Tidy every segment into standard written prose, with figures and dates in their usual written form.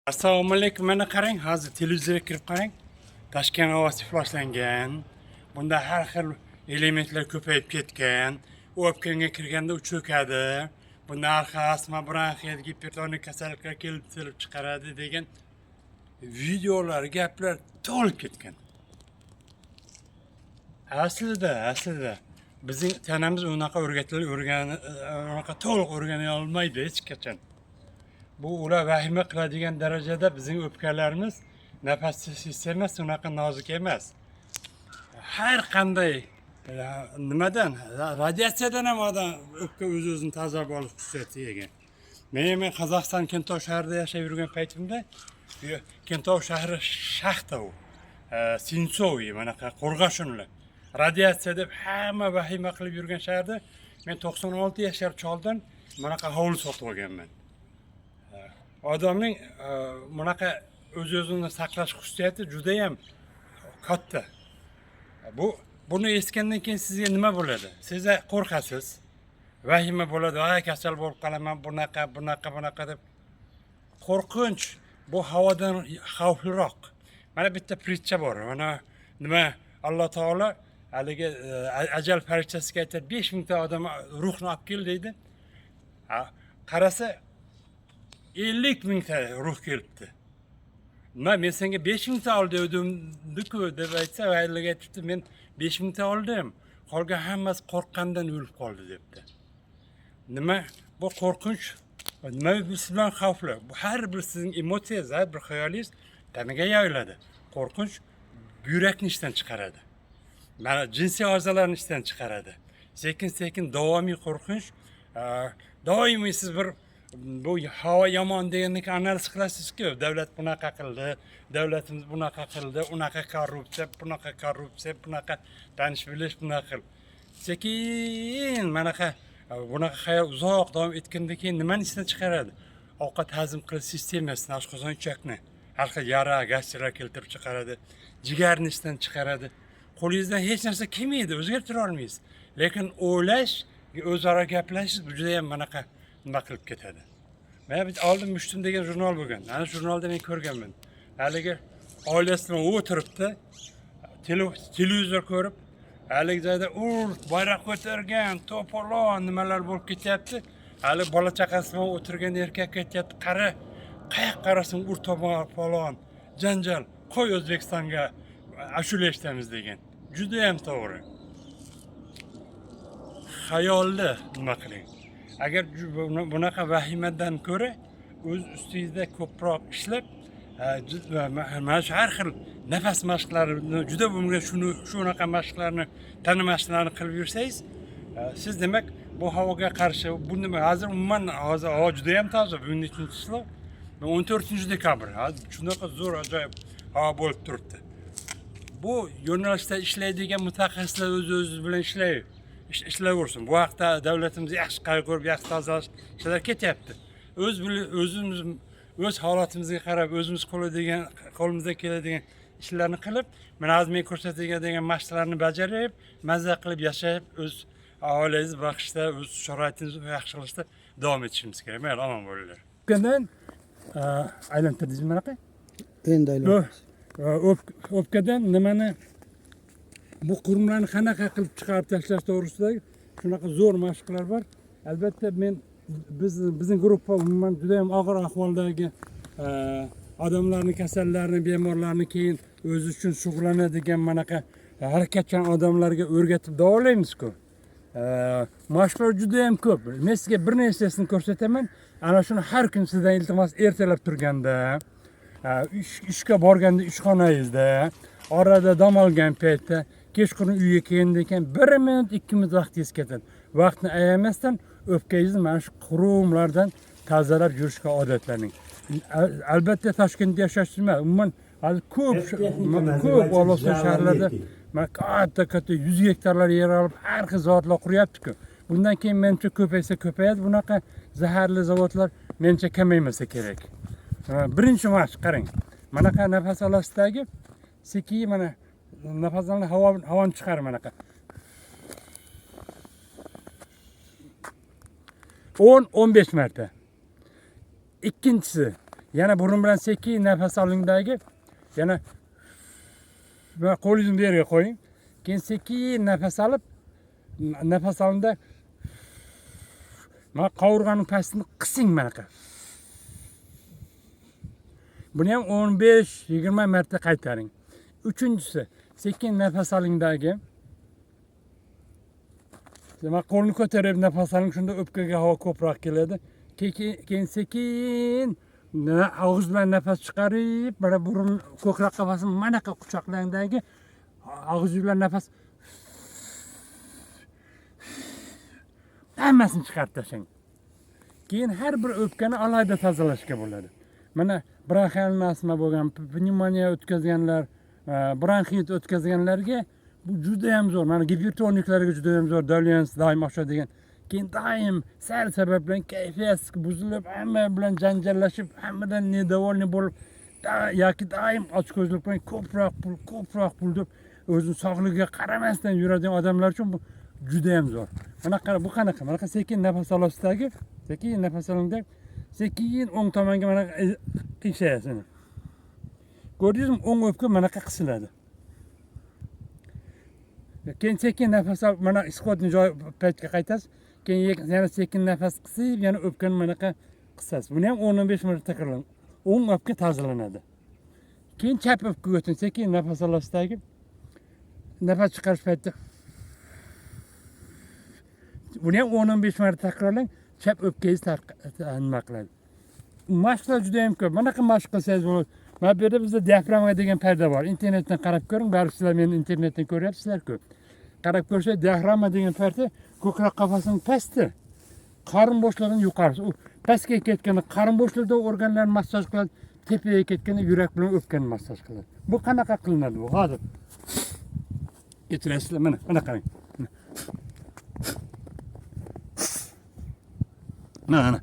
Assalomu alaykum. Mana qarang, hozir televizorga kirib qarang. Toshkent havasi ifloslangan. Bunda har xil elementlar ko'payib ketgan. O'pkanga kirganda u cho'kadi. Bunda arxa astma, bronxit, gipertonik kasalliklar kelib chiqaradi degan videolar, gaplar to'lib ketgan. Aslida bizning tanamiz unaqa unaqa to'liq o'rgana olmaydi hech qachon. Bu ular vahima qiladigan darajada bizning o'pkalarimiz, nafas sistemasi unaqa nozik emas. Har qanday nimadan, radiatsiyadan ham odam o'pka o'zini tozalab olish xususiyatiga ega. Men Qozog'iston Kentov shahrida yashab yurgan paytimda, Kentov shahri shaxta u. Sinsoviy, manaqa qo'rg'ashonlar. Radiatsiya deb hamma vahima qilib yurgan shaharda men 96 yashar choldan manaqa hovli sotib olganman. Odamning bunaqa o'z-o'zini saqlash xususiyati juda ham katta. Buni eshitgandan keyin sizga nima bo'ladi? Siz qo'rqasiz. Vahima bo'ladi, "Ay, kasal bo'lib qolaman, bunaqa" deb. Qo'rqinch bu havodan xavfliroq. Mana bitta pritsha bor. Mana nima Alloh taolo haligi ajal farishchasiga aytadi, 5000 ta odam ruhni olib kel deydi. Qarasa 50 000 ta ruh kelibdi. Men senga 5000 ta ol dedim-ku deb aytsa, vayliga aytibdi, men 5000 ta oldim. Qolgan hammasi qo'rqqandan o'lib qoldi debdi. Nima? Bu qo'rqinch, nima siz bilan xavfli. Bu har bir sizning emotsiyangiz, har bir xayolingiz tanaga yoyiladi. Qo'rqinch buyrakni ishdan chiqaradi. Mana jinsiy a'zolarni ishdan chiqaradi. Sekin davomiy qo'rqinch, doimiy siz bir bu havo yomon degandan analiz qilasizku, davlat bunaqa qildi, davlatimiz bunaqa qildi, unaqa korrupsiya, bunaqa tanish bilish bunaqa qil. Sekin bunaqa hayot uzoq davom etgandan keyin nimani ishdan chiqaradi? Ovqat hazm qilish sistemasini, oshqozon ichakni, har xil yara, gastrlar keltirib chiqaradi, jigarni ishdan chiqaradi. Qo'lingizdan hech narsa kelmaydi, o'zgartira olmaysiz. Lekin o'ylash, o'zaro gaplashish bu juda ham nima qilib ketadi. Men oldin Mushtum degan jurnal bo'lgan. Ana shu jurnalda men ko'rganman. Haligi oilasi bilan o'tiribdi, televizor ko'rib, haligi joyda bayroq ko'targan, to'polon nimalar bo'lib ketyapti. Hali bola chaqasi bilan o'tirgan erkak aytyapti, "Qara, qayoqqa qarasang to'polon, janjal, qo'y O'zbekistonga ashula eshitamiz" degan. Juda ham to'g'ri. Xayolni nima qiling? Agar bunaqa vahimadan ko'ra o'z ustingizda ko'proq ishlab, mana shu har xil nafas mashqlarini, juda bo'lmagan shunaqa mashqlarni, tana mashqlarini qilib yursangiz, siz demak bu havoga qarshi, bu nima hozir umuman havo juda ham toza. Bugun nechinchi chil? 14-dekabr. Shunaqa zo'r ajoyib havo bo'lib turibdi. Bu yo'nalishda ishlaydigan mutaxassislar o'z bilan ishlayversin. Bu haqda davlatimiz yaxshi qaror ko'rib, yaxshi tozalash ishlar ketyapti. O'z holatimizga qarab, o'zimiz qo'limizdan keladigan ishlarni qilib, mana hozir men ko'rsatadigan mashqlarni bajarib, mazza qilib yashab, o'z oilangizni boqishda, o'z sharoitingizni yaxshilashda davom etishimiz kerak. Mayli, omon bo'linglar. O'pkadan aylantirdingizmi bunaqa? Endi aylanamiz. O'pkadan nimani, bu qurumlarni qanaqa qilib chiqarib tashlash to'g'risidagi shunaqa zo'r mashqlar bor. Albatta men bizning guruhda umuman juda ham og'ir ahvoldagi odamlarni, kasallarni, bemorlarni keyin o'zi uchun shug'ullanadigan manaqa harakatchan odamlarga o'rgatib davolaymiz-ku. Mashqlar juda ham ko'p. Men sizga bir nechtasini ko'rsataman. Ana shuni har kun sizdan iltimos ertalab turganda, ishga borganda ishxonangizda, orada dam olgan paytda, kechqurun uyga kelgandan keyin 1 minut, 2 minut vaqtingiz ketadi. Vaqtni ayamasdan o'pkangizni mana shu qurumlardan tozalab yurishga odatlaning. Albatta Toshkentda yashash emas, umuman hozir ko'p olovsiz shaharlarda katta 100 gektarlar yer olib har xil zavodlar quryapti-ku. Bundan keyin menimcha ko'paysa ko'payadi, bunaqa zaharli zavodlar menimcha kamaymasa kerak. Birinchi mashq qarang. Manaqa nafas olasizki, sekin mana nafasdan havoni chiqar manaqa. 10-15 marta. Ikkinchisi, yana burun bilan sekin nafas olingdagi, yana va qo'lingizni bu yerga qo'ying. Keyin sekin nafas olib, nafas olingda mana qovurg'aning pastini qising mana. Buni ham 15-20 marta qaytaring. Uchinchisi, sekin nafas olingdagi. Mana qo'lni ko'tarib nafas oling, shunda o'pkaga havo ko'proq keladi. Keyin sekin og'iz bilan nafas chiqarib, mana burun ko'krak qafasini mana quchoqlangdagi og'iz bilan nafas hammasini chiqarib tashlang. Keyin har bir o'pkani alohida tozalashga bo'ladi. Mana bronxial astma bo'lgan, pnevmoniya o'tkazganlar, bronxit o'tkazganlarga bu juda ham zo'r. Mana gipertoniklarga juda ham zo'r, dolyans doim oshadigan. Keyin doim sal sabab bilan kayfiyati buzilib, hamma bilan janjallashib, hammadan nedavoljniy bo'lib, yoki doim ochko'zlik bilan ko'proq pul deb o'zining sog'ligiga qaramasdan yuradigan odamlar uchun bu juda ham zo'r. Mana qara, bu qanaqa? Mana sekin nafas olasizki, sekin nafas olingda, sekin o'ng tomonga mana qiyshayasiz. Ko'rdingizmi? O'ng o'pka mana qisiladi. Keyin sekin nafas olib, mana isqotni joy paytga qaytasiz. Keyin yana sekin nafas qisib, yana o'pkani mana qisasiz. Buni ham 15 marta takrorlang. O'ng o'pka tozalanadi. Keyin chap o'pkaga o'ting. Sekin nafas olasizki, nafas chiqarish paytida buni ham 15 marta takrorlang. Chap o'pkangiz nima qiladi. Mashqlar juda ham ko'p. Mana mashq qilsangiz bo'ladi. Mana bu yerda bizda diafragma degan parda bor. Internetdan qarab ko'ring. Barcha sizlar meni internetdan ko'ryapsizlar-ku. Qarab ko'rsangiz, diafragma degan parda ko'krak qafasining pasti, qorin bo'shlig'ining yuqorisi. U pastga ketganda qorin bo'shlig'idagi organlarni massaj qiladi, tepaga ketganda yurak bilan o'pkani massaj qiladi. Bu qanaqa qilinadi bu? Hozir ketirasizlar, mana qarang. Mana.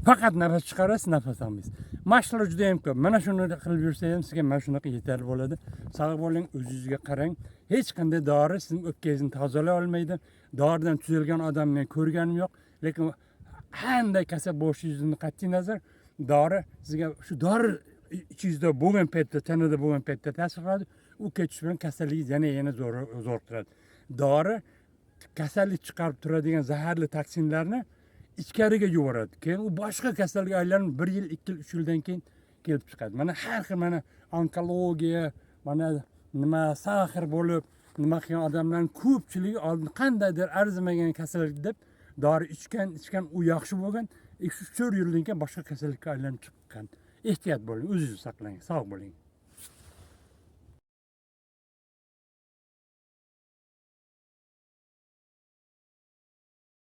Faqat nafas chiqarasiz, nafas olmaysiz. Mashqlar juda ham ko'p. Mana shuni qilib yursangiz sizga mana shunaqa yetarli bo'ladi. Sog' bo'ling, o'zingizga qarang. Hech qanday dori sizning o'pkangizni tozalay olmaydi. Doridan tuzalgan odamni men ko'rganim yo'q, lekin qanday kasal bo'lishingizni qat'iy nazar dori sizga shu dori ichingizda bo'lgan paytda, tanada bo'lgan paytda ta'sir qiladi. U ketish bilan kasalligingiz yana zo'r qiladi. Dori kasallik chiqarib turadigan zaharli toksinlarni ichkariga yuboradi. Keyin u boshqa kasallikga aylanib 1 yil, 2 yil, 3 yildan keyin kelib chiqadi. Mana har xil mana onkologiya, mana nima saxir bo'lib, nima qilgan odamlarning ko'pchiligi oldin qandaydir arzimagan kasallik deb dori ichgan, u yaxshi bo'lgan, 3-4 yildan keyin boshqa kasallikka aylanib chiqqan. Ehtiyot bo'ling, o'zingizni saqlang, sog' bo'ling.